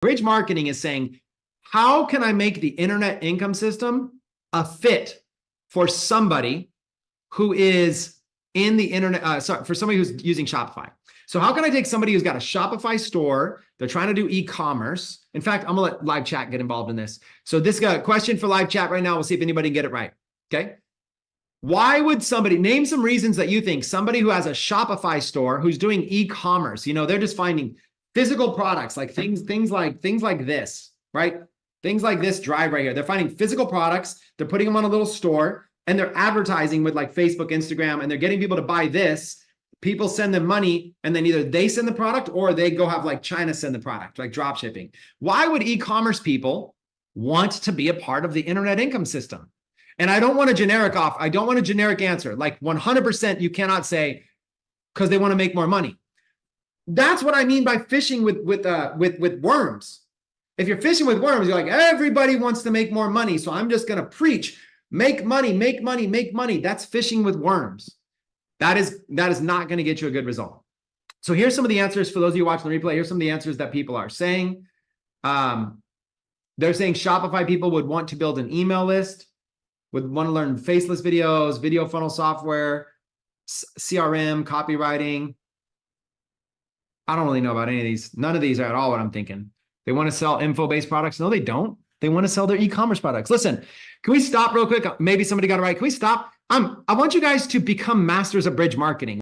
Bridge marketing is saying, how can I make the internet income system a fit for somebody who is in the internet, for somebody who's using Shopify. So how can I take somebody who's got a Shopify store, they're trying to do e-commerce. In fact, I'm gonna let live chat get involved in this. So this question for live chat right now, we'll see if anybody can get it right, okay? Why would somebody, name some reasons that you think somebody who has a Shopify store, who's doing e-commerce, they're just finding physical products, like things like this, right? Things like this drive right here. They're finding physical products, they're putting them on a little store, and they're advertising with like Facebook, Instagram, and they're getting people to buy this. People send them money, and then either they send the product or they go have like China send the product, like drop shipping. Why would e-commerce people want to be a part of the internet income system? And I don't want a generic answer. Like 100% you cannot say because they want to make more money. That's what I mean by fishing with worms. If you're fishing with worms, you're like, everybody wants to make more money, so I'm just going to preach, make money, make money, make money. That's fishing with worms. That is not going to get you a good result. So here's some of the answers for those of you watching the replay. Here's some of the answers that people are saying. They're saying Shopify people would want to build an email list, would want to learn faceless videos, video funnel software, CRM, copywriting. I don't really know about any of these. None of these are at all what I'm thinking. They want to sell info-based products. No, they don't. They want to sell their e-commerce products. Listen, can we stop real quick? Maybe somebody got it right. Can we stop? I want you guys to become masters of bridge marketing.